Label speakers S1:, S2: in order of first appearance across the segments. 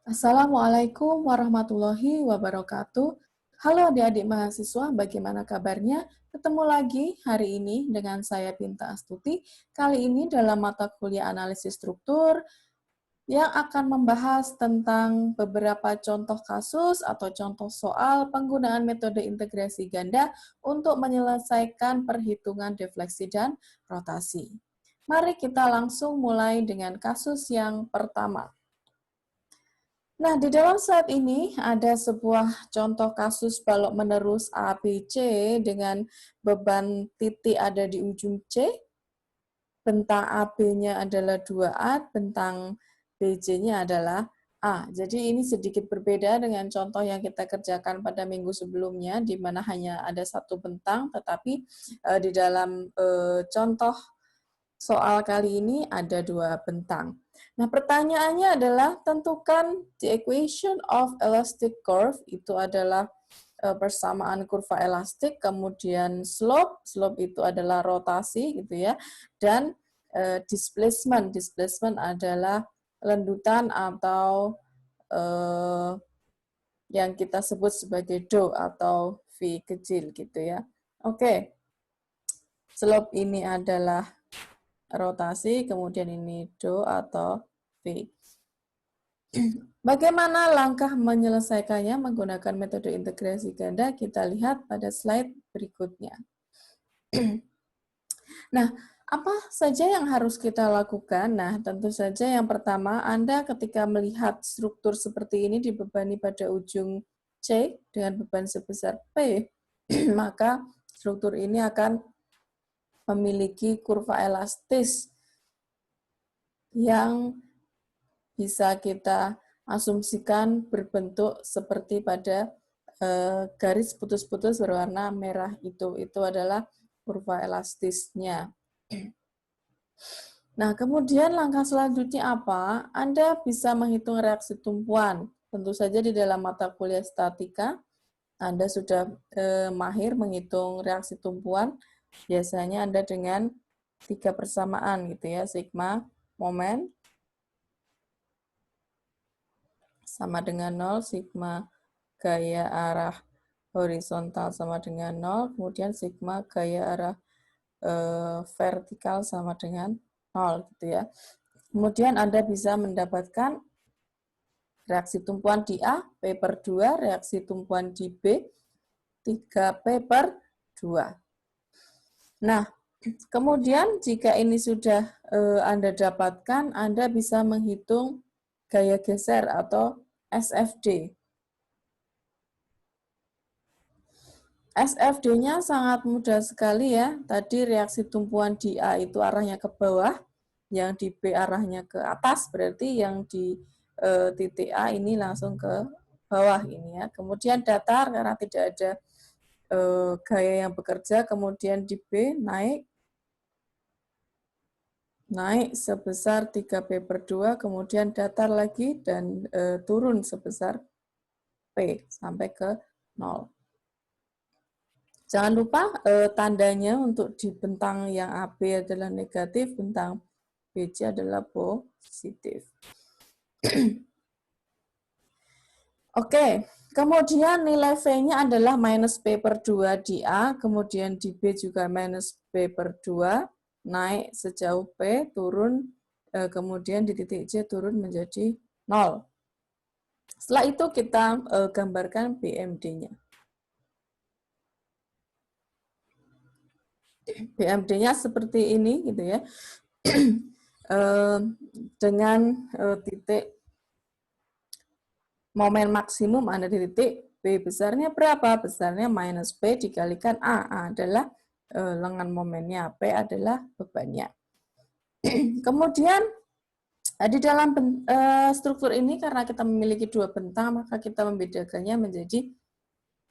S1: Assalamualaikum warahmatullahi wabarakatuh. Halo adik-adik mahasiswa, bagaimana kabarnya? Ketemu lagi hari ini dengan saya Binta Astuti. Kali ini dalam mata kuliah analisis struktur yang akan membahas tentang beberapa contoh kasus atau contoh soal penggunaan metode integrasi ganda untuk menyelesaikan perhitungan defleksi dan rotasi. Mari kita langsung mulai dengan kasus yang pertama. Nah, di dalam slide ini ada sebuah contoh kasus balok menerus ABC dengan beban titik ada di ujung C, bentang AB-nya adalah 2A, bentang BJ-nya adalah A. Jadi ini sedikit berbeda dengan contoh yang kita kerjakan pada minggu sebelumnya, di mana hanya ada satu bentang, tetapi di dalam contoh soal kali ini ada dua bentang. Nah, pertanyaannya adalah tentukan the equation of elastic curve, itu adalah persamaan kurva elastik, kemudian slope itu adalah rotasi gitu ya, dan displacement adalah lendutan atau yang kita sebut sebagai do atau V kecil gitu ya. Oke, slope ini adalah rotasi, kemudian ini do atau V. Bagaimana langkah menyelesaikannya menggunakan metode integrasi ganda? Kita lihat pada slide berikutnya. Nah, apa saja yang harus kita lakukan? Nah, tentu saja yang pertama, Anda ketika melihat struktur seperti ini dibebani pada ujung C dengan beban sebesar P, maka struktur ini akan memiliki kurva elastis yang bisa kita asumsikan berbentuk seperti pada garis putus-putus berwarna merah itu adalah kurva elastisnya. Nah, kemudian langkah selanjutnya apa? Anda bisa menghitung reaksi tumpuan. Tentu saja di dalam mata kuliah statika, Anda sudah mahir menghitung reaksi tumpuan. Biasanya Anda dengan 3 persamaan gitu ya, sigma momen sama dengan 0, sigma gaya arah horizontal sama dengan 0, kemudian sigma gaya arah vertikal sama dengan 0 gitu ya. Kemudian Anda bisa mendapatkan reaksi tumpuan di A, P per 2, reaksi tumpuan di B, 3P per 2. Nah, kemudian jika ini sudah Anda dapatkan, Anda bisa menghitung gaya geser atau SFD. SFD-nya sangat mudah sekali ya. Tadi reaksi tumpuan di A itu arahnya ke bawah, yang di B arahnya ke atas, berarti yang di titik A ini langsung ke bawah ini ya. Kemudian datar karena tidak ada gaya yang bekerja, kemudian di B naik sebesar 3P per 2, kemudian datar lagi dan turun sebesar P sampai ke 0. Jangan lupa tandanya untuk di bentang yang AB adalah negatif, bentang BC adalah positif. Oke, kemudian nilai V-nya adalah minus P per 2 di A, kemudian di B juga minus P per 2, naik sejauh P, turun, kemudian di titik C turun menjadi 0. Setelah itu kita gambarkan BMD-nya. BMD-nya seperti ini gitu ya. Dengan titik momen maksimum ada di titik B, besarnya berapa? Besarnya minus P dikalikan A. A adalah lengan momennya, P adalah bebannya. Kemudian di dalam struktur ini karena kita memiliki dua bentang, maka kita membedakannya menjadi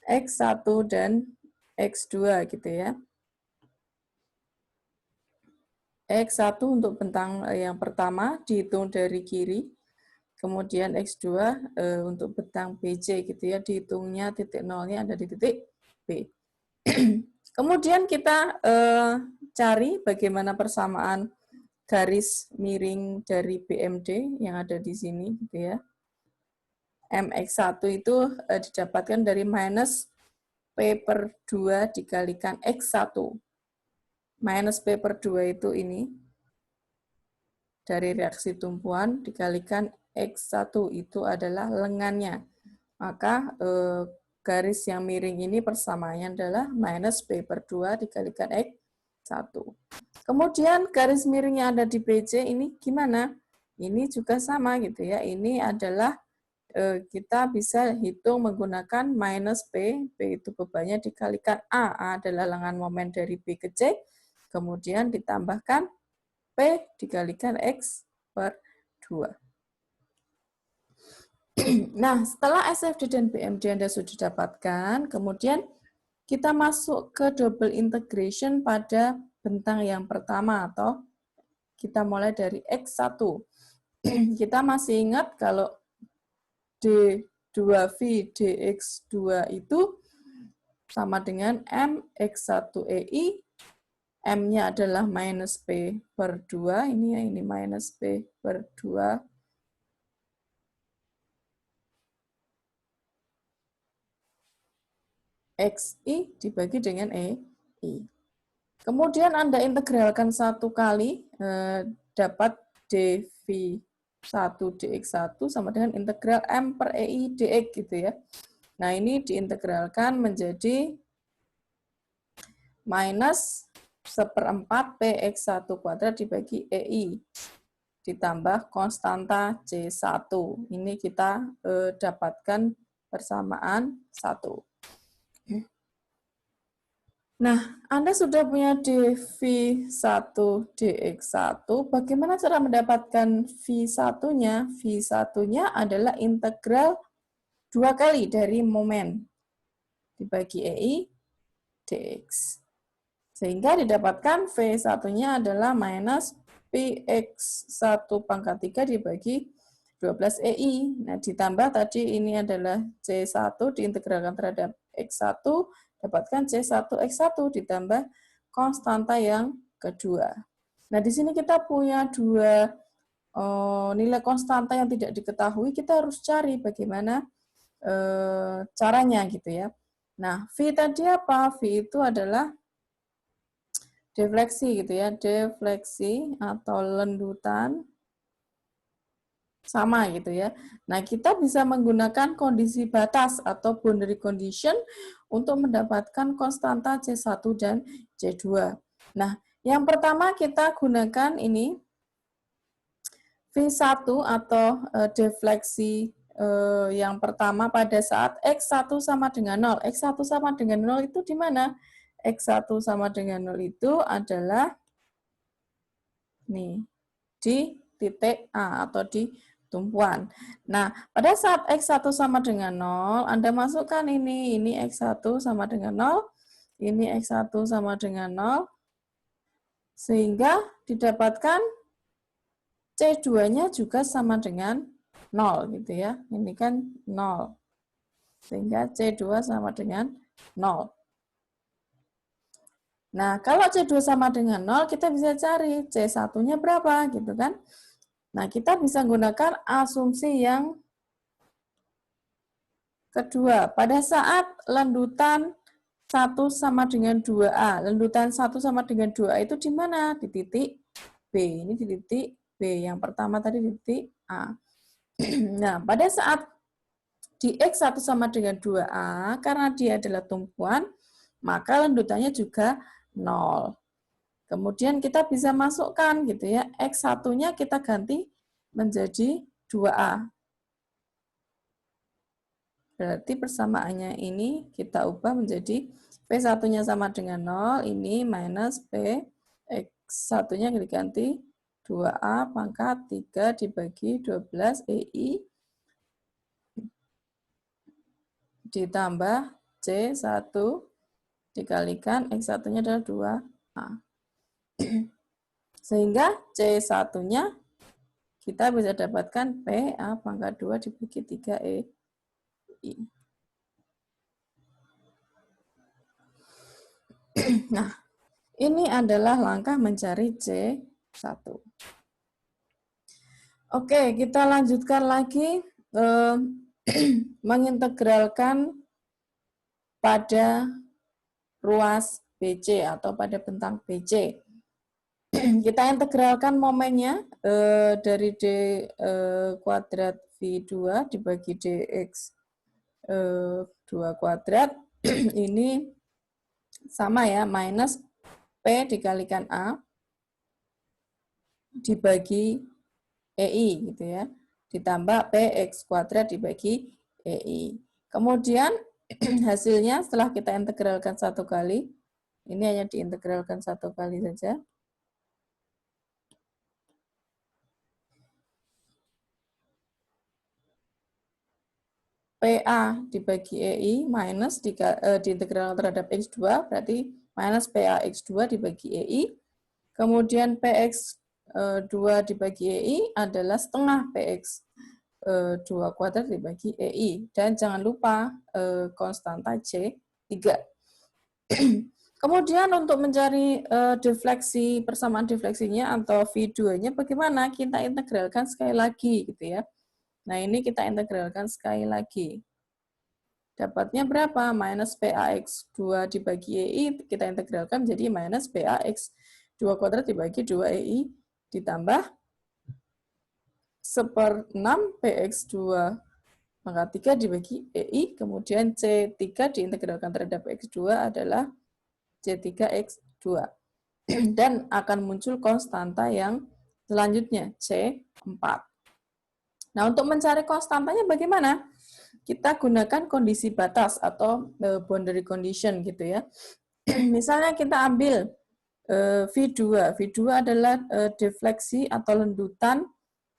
S1: X1 dan X2 gitu ya. X1 untuk bentang yang pertama dihitung dari kiri, kemudian X2 untuk bentang BC gitu ya, dihitungnya titik nolnya ada di titik B. Kemudian kita cari bagaimana persamaan garis miring dari BMD yang ada di sini gitu ya. MX1 itu didapatkan dari minus P per 2 dikalikan X1. Minus P per 2 itu ini, dari reaksi tumpuan dikalikan X1 itu adalah lengannya. Maka garis yang miring ini persamaannya adalah minus P per 2 dikalikan X1. Kemudian garis miring yang ada di BC ini gimana? Ini juga sama gitu ya. Ini adalah kita bisa hitung menggunakan minus P. P itu bebannya dikalikan A. A adalah lengan momen dari B ke C. Kemudian ditambahkan P dikalikan X per 2. Nah, setelah SFD dan BMD Anda sudah dapatkan, kemudian kita masuk ke double integration pada bentang yang pertama, atau kita mulai dari X1. Kita masih ingat kalau D2V dx2 itu sama dengan MX1EI, M-nya adalah minus P per 2, ini minus P per 2, XI dibagi dengan EI. Kemudian Anda integralkan satu kali, dapat dV1 dx1 sama dengan integral M per EI dx gitu ya. Nah, ini diintegralkan menjadi minus 1/4 Px1 kuadrat dibagi EI ditambah konstanta C1. Ini kita dapatkan persamaan 1. Nah, Anda sudah punya dV1 dx1. Bagaimana cara mendapatkan V1-nya? V1-nya adalah integral 2 kali dari momen dibagi EI dx. Sehingga didapatkan V1-nya adalah minus Px1 pangkat 3 dibagi 12 EI. Nah, ditambah tadi ini adalah C1 diintegralkan terhadap X1, dapatkan C1 X1 ditambah konstanta yang kedua. Nah, di sini kita punya dua nilai konstanta yang tidak diketahui, kita harus cari bagaimana caranya gitu ya. Nah, V tadi apa? V itu adalah defleksi gitu ya, defleksi atau lendutan sama gitu ya. Nah, kita bisa menggunakan kondisi batas atau boundary condition untuk mendapatkan konstanta C1 dan C2. Nah, yang pertama kita gunakan ini V1 atau defleksi yang pertama pada saat X1 sama dengan 0. X1 sama dengan 0 itu di mana? X1 sama dengan 0 itu adalah nih, di titik A atau di tumpuan. Nah, pada saat X1 sama dengan 0, Anda masukkan ini X1 sama dengan 0, ini X1 sama dengan 0, sehingga didapatkan C2-nya juga sama dengan 0 gitu ya. Ini kan 0. Sehingga C2 sama dengan 0. Nah, kalau C2 sama dengan 0, kita bisa cari C1-nya berapa gitu kan. Nah, kita bisa gunakan asumsi yang kedua. Pada saat lendutan 1 sama dengan 2A, lendutan 1 sama dengan 2A itu di mana? Di titik B. Ini di titik B. Yang pertama tadi di titik A. Nah, pada saat di X1 sama dengan 2A, karena dia adalah tumpuan, maka lendutannya juga 0. Kemudian kita bisa masukkan gitu ya, X1-nya kita ganti menjadi 2A. Berarti persamaannya ini kita ubah menjadi P1-nya sama dengan 0, ini minus P, X1-nya diganti 2A pangkat 3 dibagi 12 EI ditambah C1 dikalikan X1-nya adalah 2A. Sehingga C1-nya kita bisa dapatkan PA pangkat 2 dibagi 3E. Nah, ini adalah langkah mencari C1. Oke, kita lanjutkan lagi. mengintegralkan pada ruas BC atau pada bentang BC. Kita integralkan momennya dari D kuadrat V2 dibagi DX 2 kuadrat ini sama ya, minus P dikalikan A dibagi EI gitu ya, ditambah PX kuadrat dibagi EI. Kemudian hasilnya setelah kita integralkan satu kali, ini hanya diintegralkan satu kali saja. PA dibagi EI minus diintegral terhadap X2, berarti minus PA X2 dibagi EI. Kemudian PX 2 dibagi EI adalah setengah PX 2 kuadrat dibagi EI. Dan jangan lupa konstanta C 3. Kemudian untuk mencari defleksi, persamaan defleksinya atau V2-nya bagaimana? Kita integralkan sekali lagi gitu ya. Nah, ini kita integralkan sekali lagi. Dapatnya berapa? Minus PAX2 dibagi EI, kita integralkan menjadi minus PAX2 kuadrat dibagi 2EI, ditambah 1/6 PX2 pangkat 3 dibagi EI, kemudian C3 diintegralkan terhadap X2 adalah C3X2. Dan akan muncul konstanta yang selanjutnya, C4. Nah, untuk mencari konstantanya bagaimana? Kita gunakan kondisi batas atau boundary condition gitu ya. Misalnya kita ambil V2. V2 adalah defleksi atau lendutan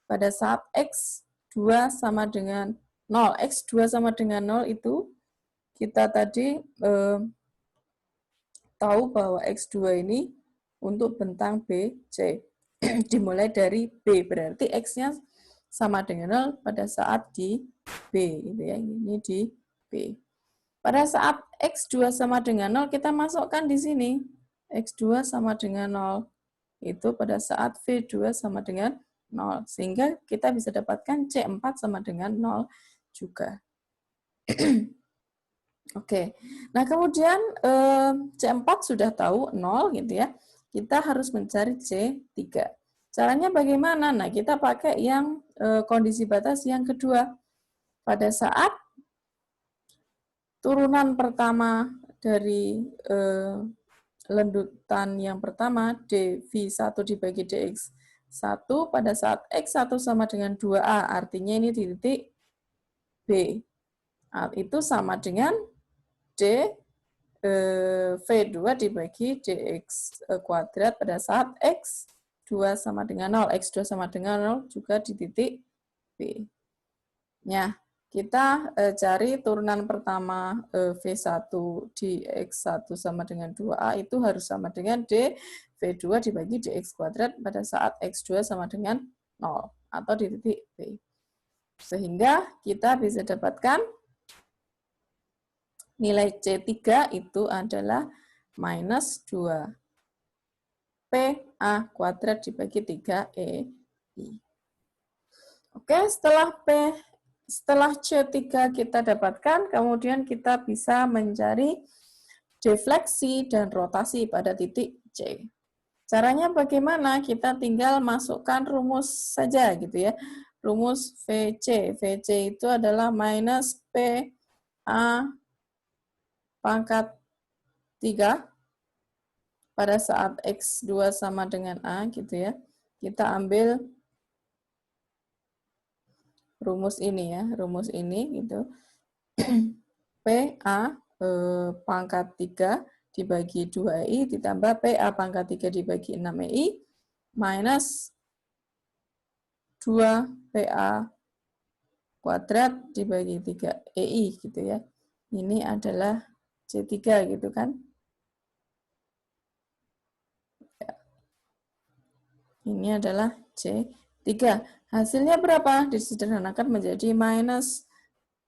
S1: pada saat X2 sama dengan 0. X2 sama dengan 0 itu kita tadi tahu bahwa X2 ini untuk bentang BC. Dimulai dari B, berarti X-nya sama dengan 0 pada saat di B, gitu ya. Ini di B. Pada saat X2 sama dengan 0, kita masukkan di sini. X2 sama dengan 0. Itu pada saat V2 sama dengan 0. Sehingga kita bisa dapatkan C4 sama dengan 0 juga. Oke. Nah, kemudian C4 sudah tahu 0 gitu ya. Kita harus mencari C3. Caranya bagaimana? Nah, kita pakai yang kondisi batas yang kedua. Pada saat turunan pertama dari lendutan yang pertama, dV1 dibagi dx1, pada saat x1 sama dengan 2a, artinya ini di titik B. Itu sama dengan d V2 dibagi dx kuadrat pada saat x2 sama dengan 0. X2 sama dengan 0 juga di titik B. Nah, kita cari turunan pertama V1 di X1 sama dengan 2A itu harus sama dengan D V2 dibagi dx kuadrat pada saat X2 sama dengan 0 atau di titik B. Sehingga kita bisa dapatkan nilai C3 itu adalah minus 2 PA kuadrat dibagi 3EI. Oke, setelah C3 kita dapatkan, kemudian kita bisa mencari defleksi dan rotasi pada titik C. Caranya bagaimana? Kita tinggal masukkan rumus saja gitu ya. Rumus VC. VC itu adalah minus PA pangkat 3 pada saat X2 sama dengan A gitu ya. Kita ambil rumus ini ya, rumus ini gitu. PA pangkat 3 dibagi 2EI ditambah PA pangkat 3 dibagi 6EI minus 2 PA kuadrat dibagi 3EI gitu ya. Ini adalah C3 gitu kan. Ini adalah C3. Hasilnya berapa? Disederhanakan menjadi minus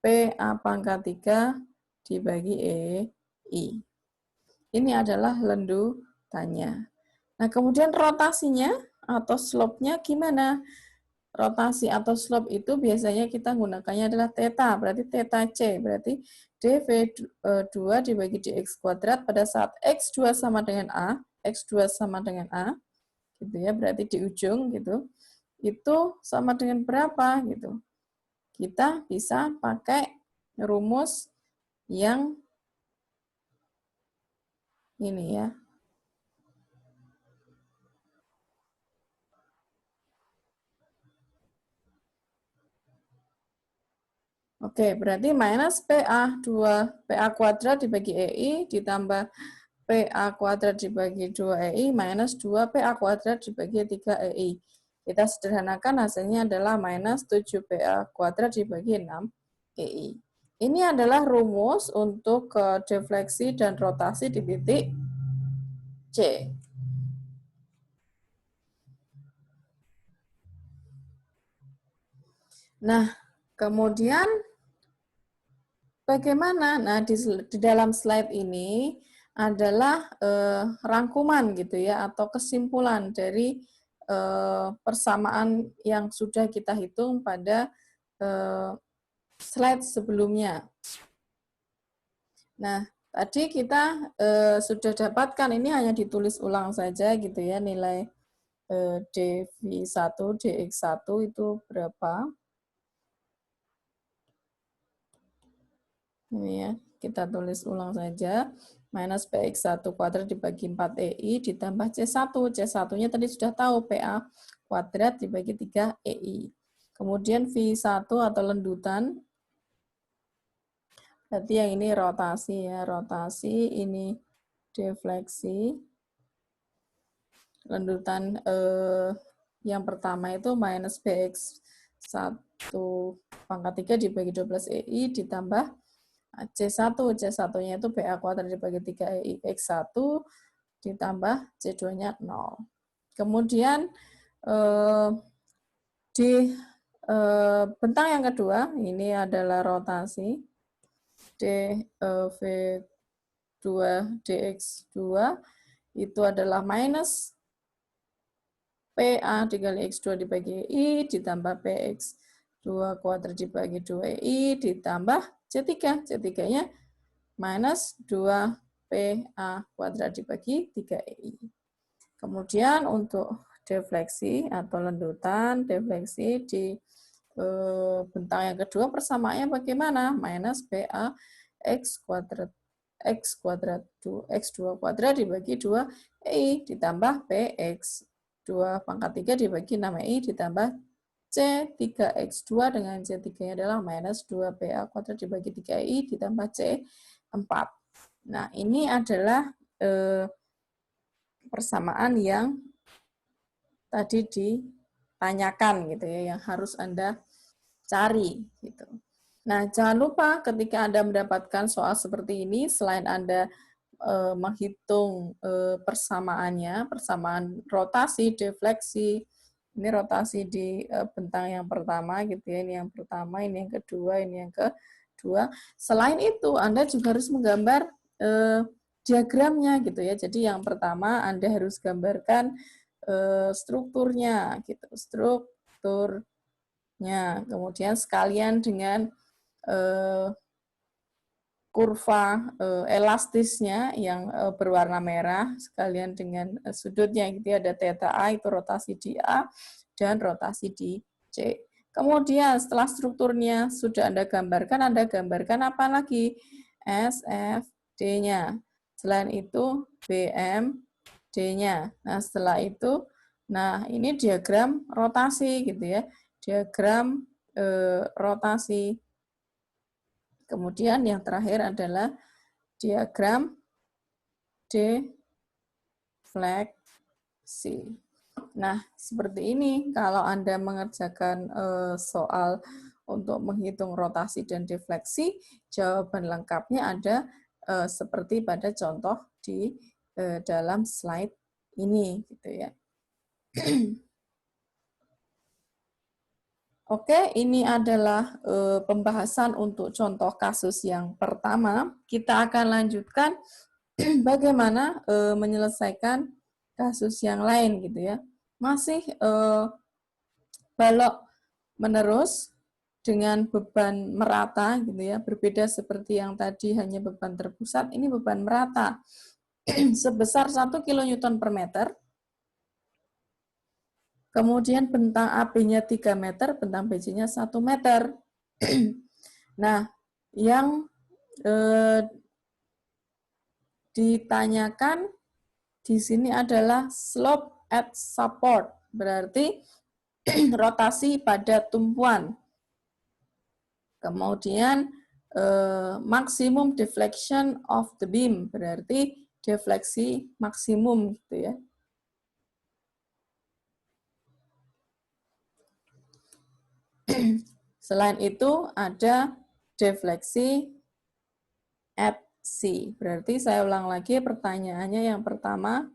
S1: PA pangkat 3 dibagi EI. Ini adalah lendutannya. Nah, kemudian rotasinya atau slope-nya gimana? rotasi atau slope itu biasanya kita gunakannya adalah theta, berarti theta C, berarti dV2 dibagi dx kuadrat pada saat x2 sama dengan A, x2 sama dengan A, gitu ya, berarti di ujung gitu, itu sama dengan berapa gitu. Kita bisa pakai rumus yang ini ya. Oke, berarti minus PA kuadrat dibagi EI ditambah PA kuadrat dibagi 2EI minus 2 PA kuadrat dibagi 3 EI. Kita sederhanakan hasilnya adalah minus 7 PA kuadrat dibagi 6 EI. Ini adalah rumus untuk defleksi dan rotasi di titik C. Nah, kemudian bagaimana? Nah, di dalam slide ini adalah rangkuman gitu ya, atau kesimpulan dari persamaan yang sudah kita hitung pada slide sebelumnya. Nah, tadi kita sudah dapatkan, ini hanya ditulis ulang saja gitu ya, nilai dV1, dx1 itu berapa. Ini ya, kita tulis ulang saja. Minus PX1 kuadrat dibagi 4EI ditambah C1. C1-nya tadi sudah tahu, PA kuadrat dibagi 3EI. Kemudian V1 atau lendutan. Berarti yang ini rotasi ya, rotasi, ini defleksi. Lendutan yang pertama itu minus PX1 pangkat 3 dibagi 12EI ditambah C1, C1-nya itu PA kuadrat dibagi 3 X1 ditambah C2-nya 0. Kemudian di bentang yang kedua, ini adalah rotasi dV2 dx2 itu adalah minus PA dikali X2 dibagi I ditambah PX2 kuadrat dibagi 2I ditambah C3. C3-nya minus 2PA kuadrat dibagi 3EI. Kemudian untuk defleksi atau lendutan, defleksi di bentang yang kedua persamaannya bagaimana? Minus PA X kuadrat X2 kuadrat dibagi 2EI ditambah PX 2 pangkat 3 dibagi 6EI ditambah C3X2 dengan C3-nya adalah minus 2PA kuadrat dibagi 3I ditambah C4. Nah, ini adalah persamaan yang tadi ditanyakan gitu ya, yang harus Anda cari gitu. Nah, jangan lupa ketika Anda mendapatkan soal seperti ini, selain Anda menghitung persamaannya, persamaan rotasi, defleksi, ini rotasi di bentang yang pertama gitu ya, ini yang pertama, ini yang kedua, ini yang kedua. Selain itu, Anda juga harus menggambar diagramnya gitu ya. Jadi yang pertama Anda harus gambarkan strukturnya gitu, strukturnya. Kemudian sekalian dengan kurva elastisnya yang berwarna merah, sekalian dengan sudutnya gitu ya, ada theta A itu rotasi di A dan rotasi di C. Kemudian setelah strukturnya sudah Anda gambarkan apa lagi? SFD-nya. Selain itu BMD-nya. Nah, setelah itu, nah ini diagram rotasi gitu ya. Diagram rotasi. Kemudian yang terakhir adalah diagram defleksi. Nah, seperti ini kalau Anda mengerjakan soal untuk menghitung rotasi dan defleksi, jawaban lengkapnya ada seperti pada contoh di dalam slide ini gitu ya. Oke, ini adalah pembahasan untuk contoh kasus yang pertama. Kita akan lanjutkan bagaimana menyelesaikan kasus yang lain gitu ya. Masih balok menerus dengan beban merata gitu ya, berbeda seperti yang tadi hanya beban terpusat, ini beban merata sebesar 1 kN per meter. Kemudian bentang AB-nya 3 meter, bentang BC-nya 1 meter. Nah, yang ditanyakan di sini adalah slope at support, berarti rotasi pada tumpuan. Kemudian maksimum deflection of the beam, berarti defleksi maksimum gitu ya. Selain itu ada defleksi at C. Berarti saya ulang lagi pertanyaannya, yang pertama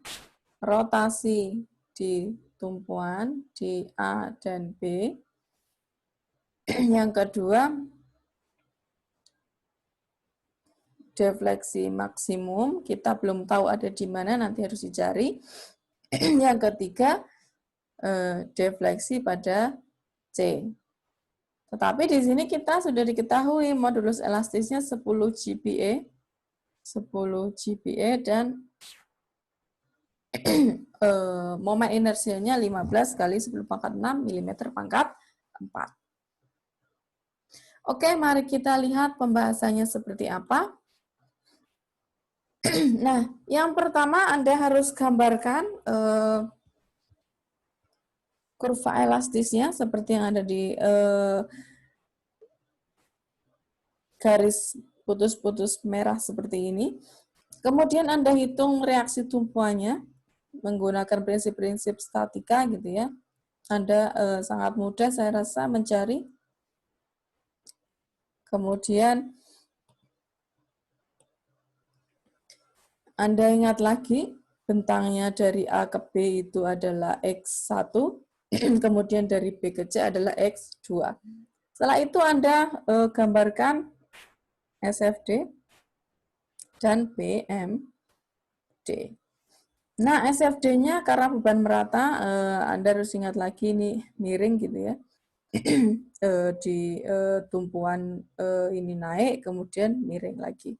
S1: rotasi di tumpuan di A dan B. Yang kedua defleksi maksimum, kita belum tahu ada di mana, nanti harus dicari. Yang ketiga defleksi pada C. Tetapi di sini kita sudah diketahui modulus elastisnya 10 GPa, 10 GPa dan momen inersialnya 15 kali 10 pangkat 6 mm pangkat 4. Oke, mari kita lihat pembahasannya seperti apa. Nah, yang pertama Anda harus gambarkan kurva elastisnya seperti yang ada di garis putus-putus merah seperti ini. Kemudian Anda hitung reaksi tumpuannya menggunakan prinsip-prinsip statika gitu ya. Anda sangat mudah saya rasa mencari. Kemudian Anda ingat lagi bentangnya dari A ke B itu adalah X1, kemudian dari B ke C adalah X2. Setelah itu Anda gambarkan SFD dan BMD. Nah, SFD-nya karena beban merata, Anda harus ingat lagi ini miring gitu ya. Di tumpuan ini naik, kemudian miring lagi.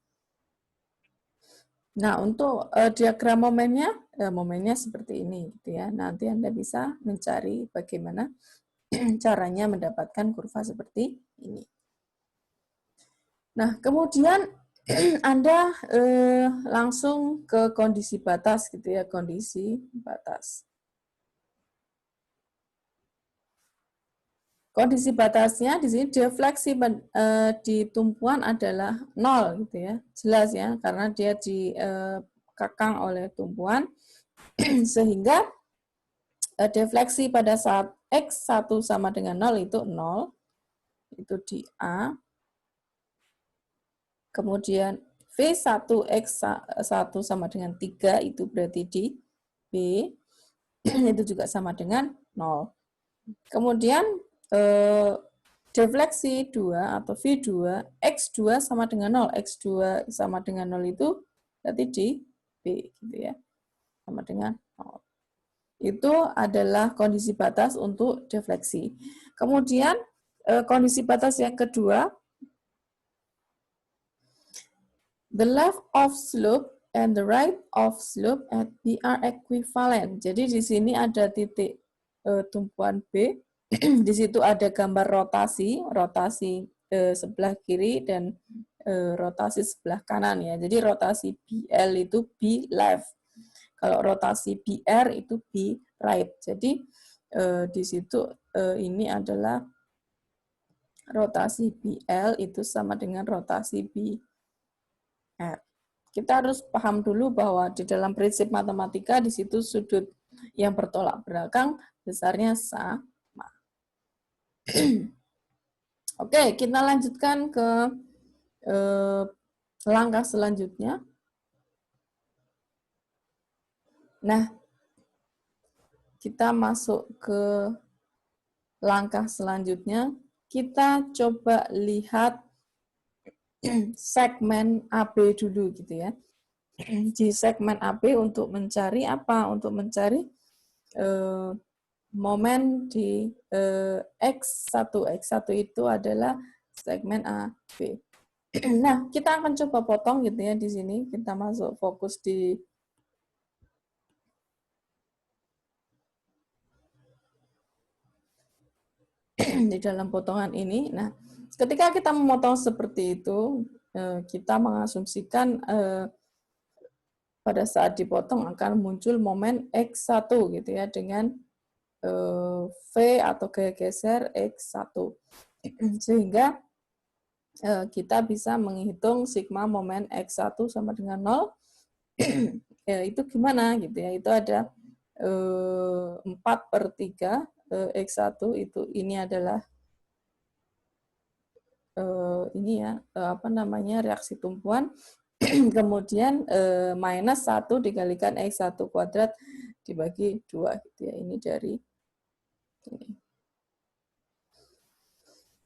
S1: Nah, untuk diagram momennya seperti ini gitu ya. Nanti Anda bisa mencari bagaimana caranya mendapatkan kurva seperti ini. Nah, kemudian Anda langsung ke kondisi batas gitu ya, kondisi batas. Kondisi batasnya di sini defleksi di tumpuan adalah 0 gitu ya. Jelas ya, karena dia dikekang oleh tumpuan sehingga defleksi pada saat X1 sama dengan 0 itu 0. Itu di A. Kemudian V1X1 sama dengan 3 itu berarti di B. Itu juga sama dengan 0. Kemudian defleksi 2 atau V2, X2 sama dengan 0. X2 sama dengan 0 itu berarti di B gitu ya. Sama dengan 0. Itu adalah kondisi batas untuk defleksi. Kemudian kondisi batas yang kedua, the left of slope and the right of slope at B are equivalent. Jadi di sini ada titik tumpuan B. Di situ ada gambar rotasi sebelah kiri dan rotasi sebelah kanan ya. Jadi rotasi BL itu B left. Kalau rotasi BR itu B right. Jadi di situ ini adalah rotasi BL itu sama dengan rotasi B. Kita harus paham dulu bahwa di dalam prinsip matematika di situ sudut yang bertolak belakang besarnya sama. Oke, kita lanjutkan ke langkah selanjutnya. Nah, kita masuk ke langkah selanjutnya. Kita coba lihat segmen AB dulu gitu ya. Di segmen AB untuk mencari apa? Untuk mencari momen di X1. X1 itu adalah segmen A, B. Nah, kita akan coba potong gitu ya di sini. Kita masuk fokus di dalam potongan ini. Nah, ketika kita memotong seperti itu, kita mengasumsikan pada saat dipotong akan muncul momen X1 gitu ya dengan V atau gaya geser X1. Sehingga kita bisa menghitung sigma momen X1 sama dengan 0. Ya, itu gimana gitu ya. Itu ada 4/3 X1 itu ini adalah ini ya apa namanya reaksi tumpuan. Kemudian minus 1 dikalikan X1 kuadrat dibagi 2 gitu ya. Ini dari ini.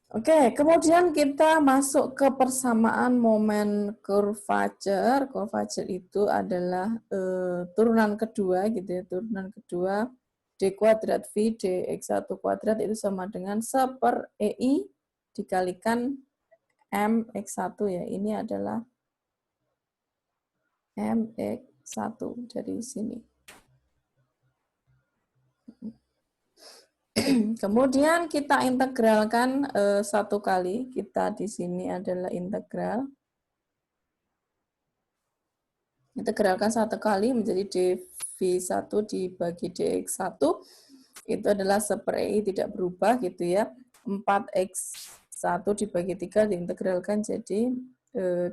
S1: Oke, kemudian kita masuk ke persamaan momen curvature. Curvature itu adalah turunan kedua gitu ya, turunan kedua D kuadrat V dx1 kuadrat itu sama dengan 1/EI dikalikan MX1 ya. Ini adalah MX1 dari sini. Kemudian kita integralkan satu kali. Kita di sini adalah integral. Integralkan satu kali menjadi dv1 dibagi dx1. Itu adalah 1/EI tidak berubah gitu ya. 4x1 dibagi 3 diintegralkan jadi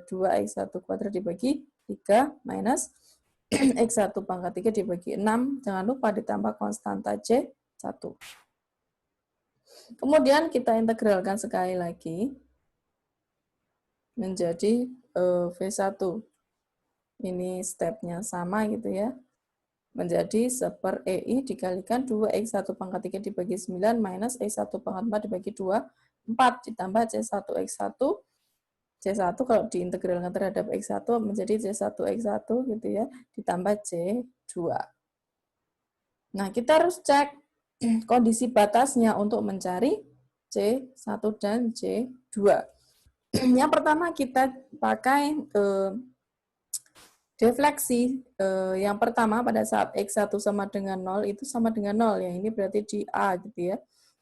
S1: 2x1 kuadrat dibagi 3 minus x1 pangkat 3 dibagi 6. Jangan lupa ditambah konstanta C1. Kemudian kita integralkan sekali lagi menjadi V1. Ini stepnya sama gitu ya. Menjadi 1/EI dikalikan 2x1 pangkat 3 dibagi 9 minus x1 pangkat 4 dibagi 2, 4 ditambah C1x1. C1 kalau diintegralkan terhadap x1 menjadi C1x1 gitu ya, ditambah C2. Nah, kita harus cek kondisi batasnya untuk mencari C1 dan C2. Yang pertama kita pakai defleksi. Yang pertama pada saat X1 sama dengan 0 itu sama dengan 0 ya. Ini berarti di A gitu ya.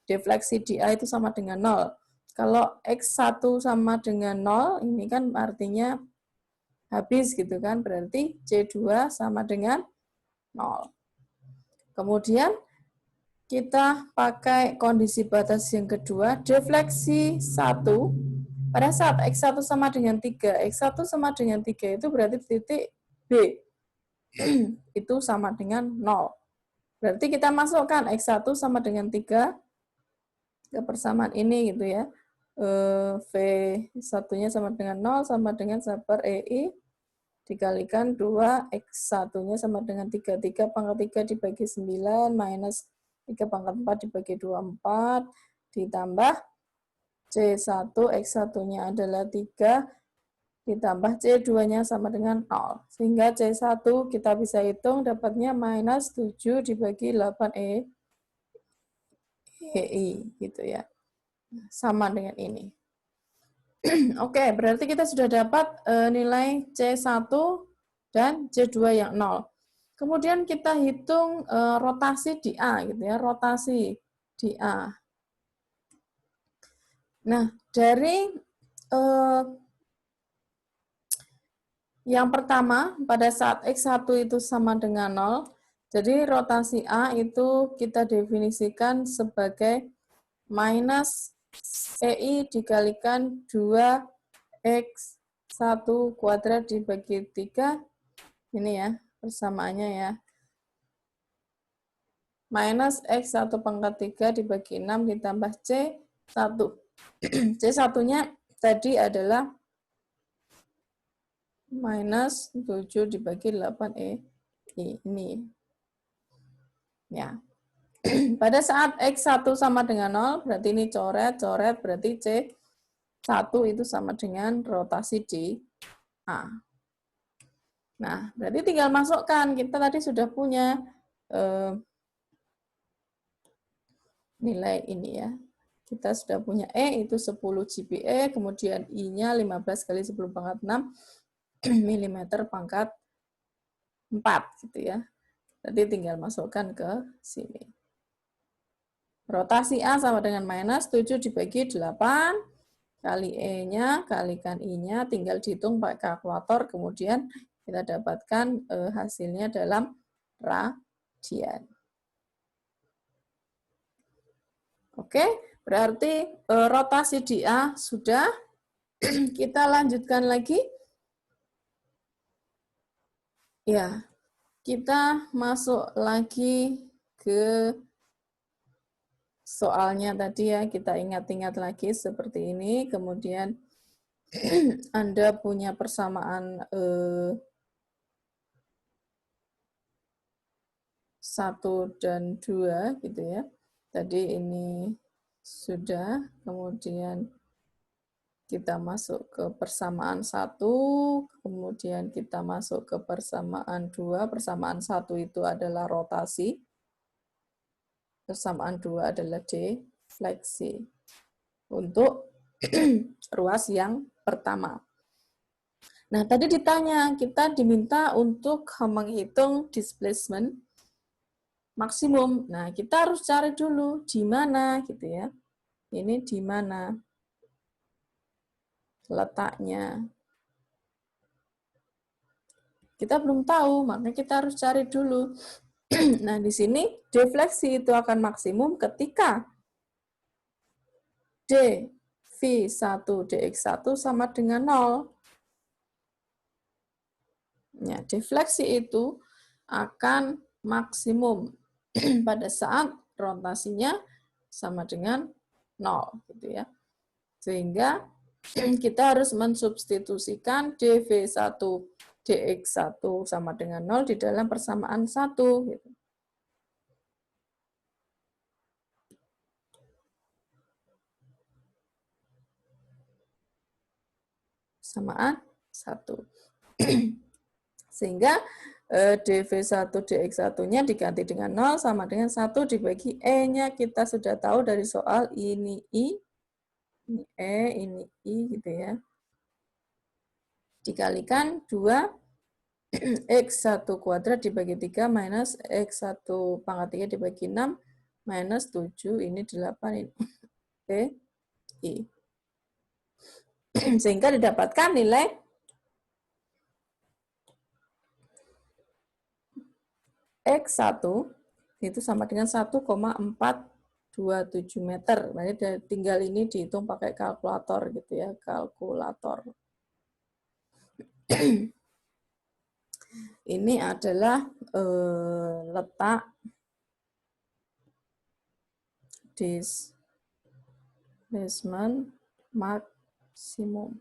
S1: Defleksi di A itu sama dengan 0. Kalau X1 sama dengan 0 ini kan artinya habis gitu kan. Berarti C2 sama dengan 0. Kemudian kita pakai kondisi batas yang kedua, defleksi 1. Pada saat X1 sama dengan 3, X1 sama dengan 3 itu berarti titik B. Itu sama dengan 0. Berarti kita masukkan X1 sama dengan 3 ke persamaan ini gitu ya. V1-nya sama dengan 0 sama dengan 1/EI dikalikan 2, X1-nya sama dengan 3. 3 pangkat 3 dibagi 9 minus 3 pangkat 4 dibagi 24 ditambah C1, X1-nya adalah 3 ditambah C2-nya sama dengan 0. Sehingga C1 kita bisa hitung dapatnya minus 7 dibagi 8 EI gitu ya. Sama dengan ini. Oke, berarti kita sudah dapat nilai C1 dan C2 yang 0. Kemudian kita hitung rotasi di A gitu ya, rotasi di A. Nah, dari yang pertama, pada saat X1 itu sama dengan 0, jadi rotasi A itu kita definisikan sebagai minus EI dikalikan 2x1 kuadrat dibagi 3, ini ya, persamaannya ya. Minus x1 pangkat 3 dibagi 6 ditambah C1. C1-nya tadi adalah minus 7 dibagi 8 ini. Ya. Pada saat X1 sama dengan 0, berarti ini coret, berarti C1 itu sama dengan rotasi di A. Nah, berarti tinggal masukkan. Kita tadi sudah punya nilai ini ya. Kita sudah punya E itu 10 GPa, kemudian I-nya 15 kali 10 pangkat 6 mm pangkat 4 gitu ya. Jadi tinggal masukkan ke sini. Rotasi A sama dengan minus 7 dibagi 8 kali E-nya, kalikan I-nya, tinggal dihitung pakai kalkulator, kemudian kita dapatkan hasilnya dalam radian. Oke, berarti rotasi di A sudah. Kita lanjutkan lagi. Ya, kita masuk lagi ke soalnya tadi ya, kita ingat-ingat lagi seperti ini, kemudian Anda punya persamaan 1 dan 2 gitu ya. Tadi ini sudah, kemudian kita masuk ke persamaan 1, kemudian kita masuk ke persamaan 2. Persamaan 1 itu adalah rotasi, persamaan 2 adalah defleksi untuk ruas yang pertama. Nah, tadi ditanya, kita diminta untuk menghitung displacement maksimum. Nah, kita harus cari dulu di mana gitu ya. Ini di mana letaknya. Kita belum tahu, makanya kita harus cari dulu. Nah, di sini defleksi itu akan maksimum ketika d V1 dx1 sama dengan 0. Ya, defleksi itu akan maksimum pada saat rotasinya sama dengan 0 gitu ya. Sehingga kita harus mensubstitusikan dv1 dx1 sama dengan 0 di dalam persamaan 1 gitu. Persamaan 1. Sehingga dv1 dx1-nya diganti dengan 0 sama dengan 1 dibagi E-nya. Kita sudah tahu dari soal ini I, ini E, ini I gitu ya. Dikalikan 2 X1 kuadrat dibagi 3 minus X1 pangkat 3 dibagi 6 minus 7, ini 8, ini P, I. Sehingga didapatkan nilai X1 itu sama dengan 1,427 meter. Berarti tinggal ini dihitung pakai kalkulator gitu ya, kalkulator. Ini adalah letak displacement maksimum.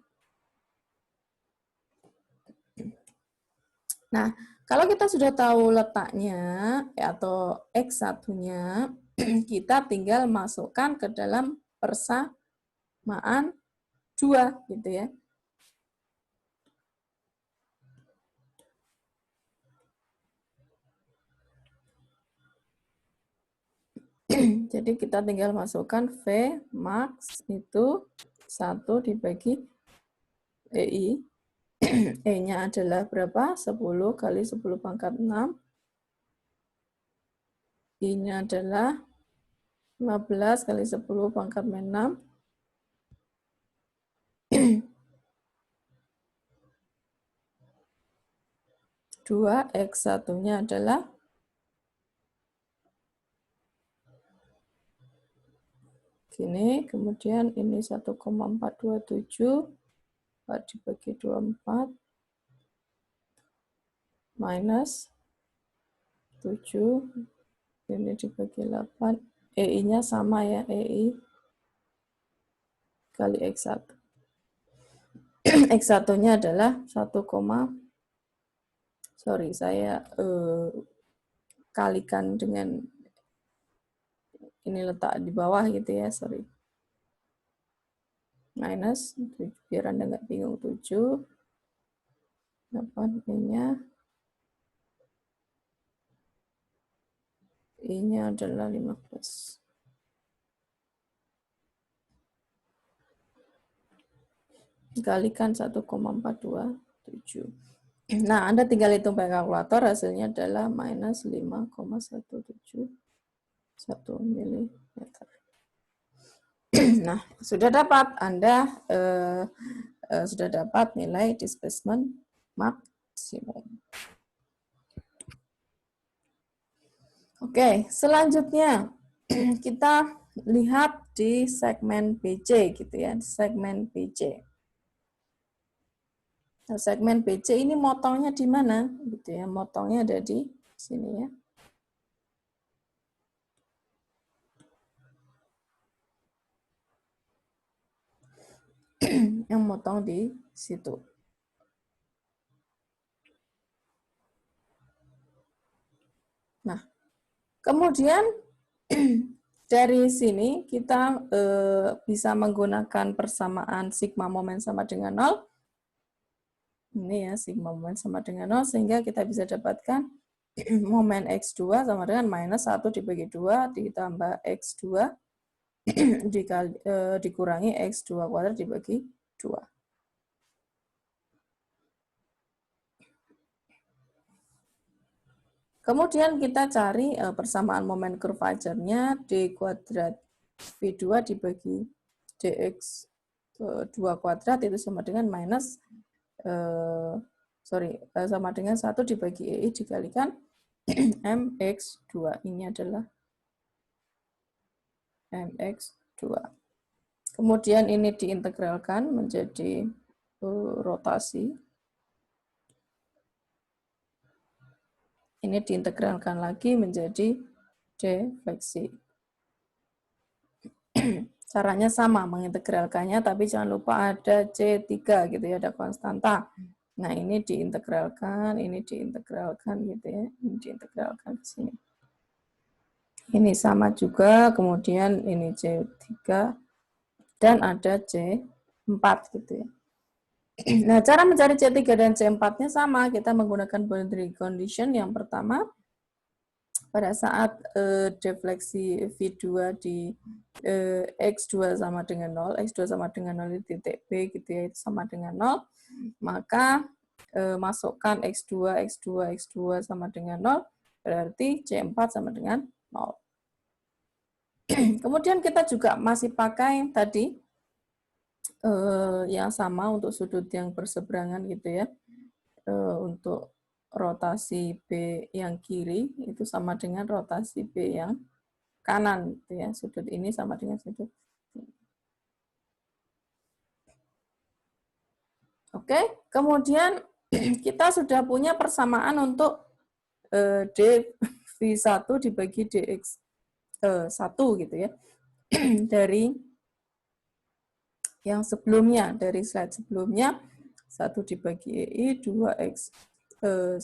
S1: Nah, kalau kita sudah tahu letaknya atau X1-nya, kita tinggal masukkan ke dalam persamaan 2 gitu ya. Jadi kita tinggal masukkan V max itu 1 dibagi EI. E-nya adalah berapa? 10 kali 10 pangkat 6. I-nya adalah 15 kali 10 pangkat 6. 2, X1-nya adalah gini, kemudian ini 1,427 dibagi 24 minus 7 ini dibagi 8, EI-nya sama ya, EI kali X1. X1-nya adalah 1, sorry saya kalikan dengan ini letak di bawah gitu ya, sorry. Minus, biar Anda nggak bingung, 7, 8 I-nya, I-nya adalah 15. dikalikan 1,427. Nah, Anda tinggal hitung pakai kalkulator, hasilnya adalah minus 5,171 mm. Nah, sudah dapat Anda sudah dapat nilai displacement maksimum. Oke, selanjutnya kita lihat di segmen BC gitu ya, segmen BC. Nah, segmen BC ini motongnya di mana? Gitu ya, motongnya ada di sini ya. Yang motong di situ. Nah, kemudian dari sini kita bisa menggunakan persamaan sigma momen sama dengan 0. Ini ya, sigma momen sama dengan 0, sehingga kita bisa dapatkan momen X2 sama dengan minus 1 dibagi 2 ditambah X2 dikurangi X2 kuadrat dibagi 2. Kemudian kita cari persamaan momen curvature-nya D kuadrat V2 dibagi DX 2 kuadrat itu sama dengan minus sama dengan 1 dibagi EI dikalikan MX2. Ini adalah MX2. Kemudian ini diintegralkan menjadi rotasi. Ini diintegralkan lagi menjadi defleksi. Caranya sama mengintegralkannya, tapi jangan lupa ada C3 gitu ya, ada konstanta. Nah, ini diintegralkan gitu ya. Ini diintegralkan ke sini. Ini sama juga, kemudian ini C3 dan ada C4 gitu ya. Nah, cara mencari C3 dan C4-nya sama, kita menggunakan boundary condition. Yang pertama, pada saat defleksi V2 di X2 sama dengan 0, X2 sama dengan 0 di titik B gitu ya, itu sama dengan 0, maka masukkan X2, X2, X2 sama dengan 0, berarti C4 sama dengan 0. Kemudian kita juga masih pakai tadi yang sama untuk sudut yang berseberangan gitu ya. Untuk rotasi B yang kiri itu sama dengan rotasi B yang kanan gitu ya. Sudut ini sama dengan sudut ini. Oke, kemudian kita sudah punya persamaan untuk dV1 dibagi dx1 gitu ya. Dari yang sebelumnya, dari slide sebelumnya, 1 dibagi EI, 2x 1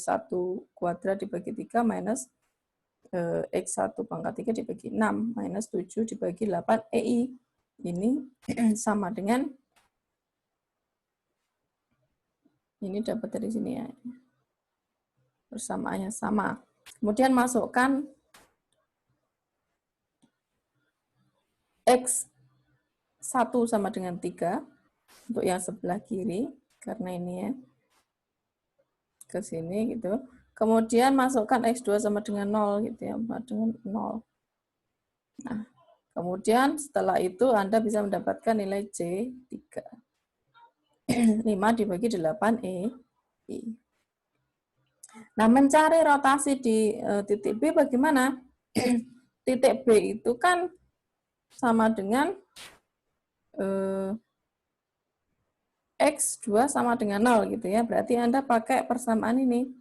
S1: kuadrat dibagi 3 minus X1 pangkat 3 dibagi 6 minus 7 dibagi 8 EI. Ini sama dengan, ini dapat dari sini ya. Persamaannya sama. Kemudian masukkan X1 sama dengan 3 untuk yang sebelah kiri, karena ini ya ke sini gitu. Kemudian masukkan X2 sama dengan 0 gitu ya, sama dengan 0. Nah, kemudian setelah itu Anda bisa mendapatkan nilai C3. 5 dibagi 8 E. Nah, mencari rotasi di titik B bagaimana? Titik B itu kan sama dengan X2 sama dengan 0 gitu ya. Berarti Anda pakai persamaan ini.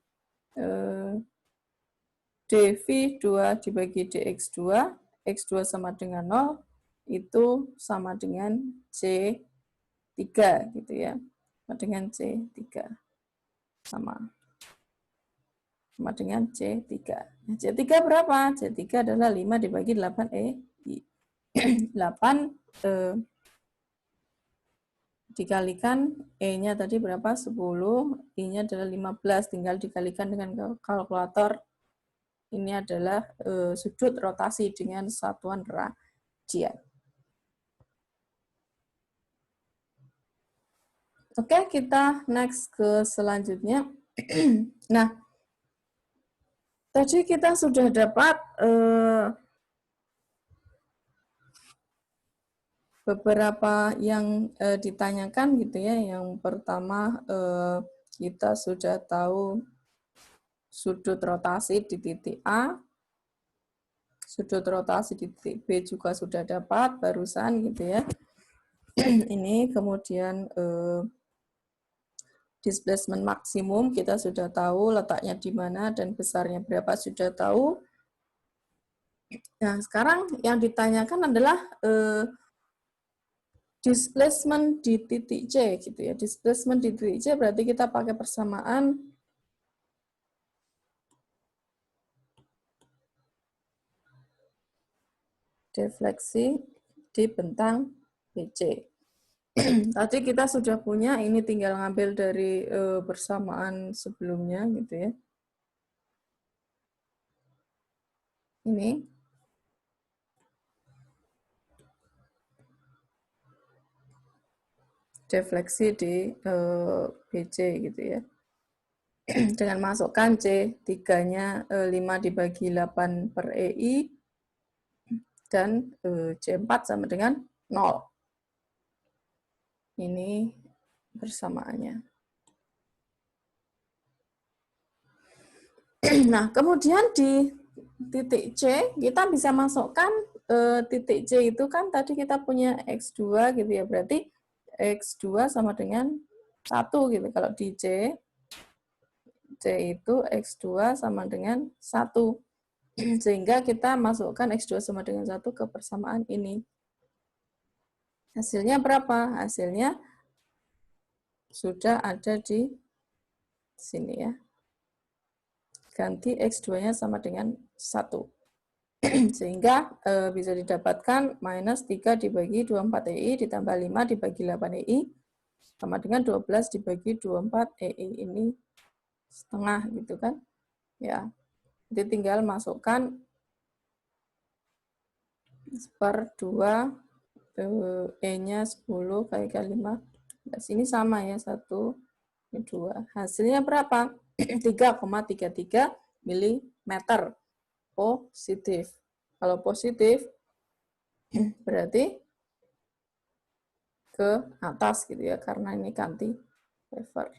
S1: dV2 dibagi dx2, x2 sama dengan 0, itu sama dengan C3 gitu ya. Sama dengan C3. Sama dengan C3. Nah, C3 berapa? C3 adalah 5 dibagi 8E. 8 dikalikan E-nya tadi berapa? 10, I-nya adalah 15, tinggal dikalikan dengan kalkulator. Ini adalah sudut rotasi dengan satuan radian. Oke, kita next ke selanjutnya. Nah, tadi kita sudah dapat beberapa yang ditanyakan gitu ya. Yang pertama kita sudah tahu sudut rotasi di titik A, sudut rotasi di titik B juga sudah dapat barusan gitu ya. Ini kemudian displacement maksimum kita sudah tahu letaknya di mana dan besarnya berapa sudah tahu. Nah, sekarang yang ditanyakan adalah displacement di titik C gitu ya. Displacement di titik C berarti kita pakai persamaan defleksi di bentang BC. Tadi kita sudah punya, ini tinggal ngambil dari persamaan sebelumnya gitu ya. Ini defleksi di BC gitu ya. Dengan masukkan C, 3-nya 5 dibagi 8 per EI, dan C4 sama dengan 0. Ini persamaannya. Nah, kemudian di titik C, kita bisa masukkan titik C itu kan tadi kita punya X2 gitu ya, berarti X2 sama dengan 1 gitu. Kalau di C itu X2 sama dengan 1. Sehingga kita masukkan X2 sama dengan 1 ke persamaan ini. Hasilnya berapa? Hasilnya sudah ada di sini ya. Ganti X2-nya sama dengan 1. Sehingga bisa didapatkan minus 3 dibagi 24 EI ditambah 5 dibagi 8 EI sama dengan 12 dibagi 24 EI. Ini setengah gitu kan. Ya. Jadi tinggal masukkan per 2 E-nya 10 kali 5. Nah, sini sama ya, 1, 2. Hasilnya berapa? 3,33 mm positif. Kalau positif, berarti ke atas gitu ya, karena ini cantilever.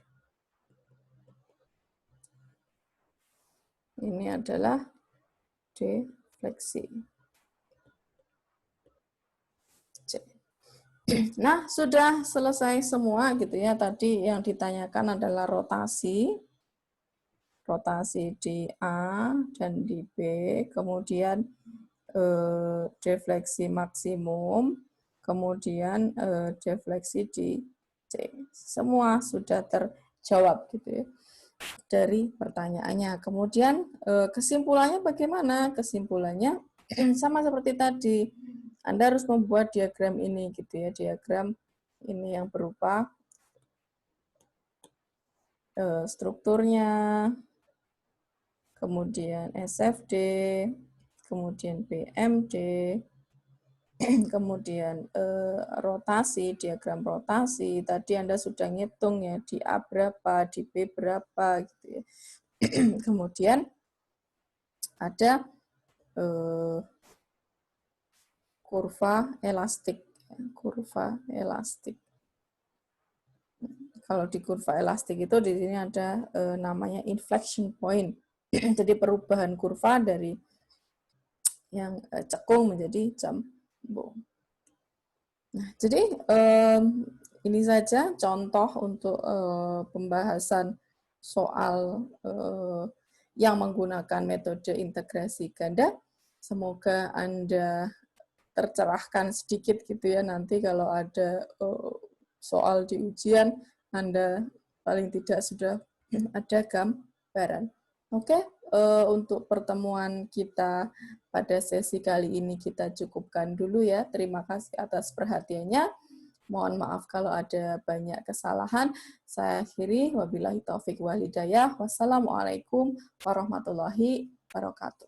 S1: Ini adalah defleksi. Nah, sudah selesai semua gitu ya. Tadi yang ditanyakan adalah rotasi. Rotasi di A dan di B. Kemudian defleksi maksimum. Kemudian defleksi di C. Semua sudah terjawab gitu ya dari pertanyaannya. Kemudian kesimpulannya bagaimana? Kesimpulannya sama seperti tadi. Anda harus membuat diagram ini gitu ya, diagram ini yang berupa strukturnya, kemudian SFD, kemudian BMD, kemudian rotasi, diagram rotasi. Tadi Anda sudah ngitung ya, di A berapa, di B berapa gitu ya. Kemudian ada kurva elastik. Kurva elastik. Kalau di kurva elastik itu di sini ada namanya inflection point. Jadi perubahan kurva dari yang cekung menjadi jambung. Nah, jadi ini saja contoh untuk pembahasan soal yang menggunakan metode integrasi ganda. Semoga Anda tercerahkan sedikit gitu ya, nanti kalau ada soal di ujian Anda paling tidak sudah ada gambaran. Oke, untuk pertemuan kita pada sesi kali ini kita cukupkan dulu ya. Terima kasih atas perhatiannya. Mohon maaf kalau ada banyak kesalahan. Saya akhiri, wabillahi taufik wal hidayah. Wassalamualaikum warahmatullahi wabarakatuh.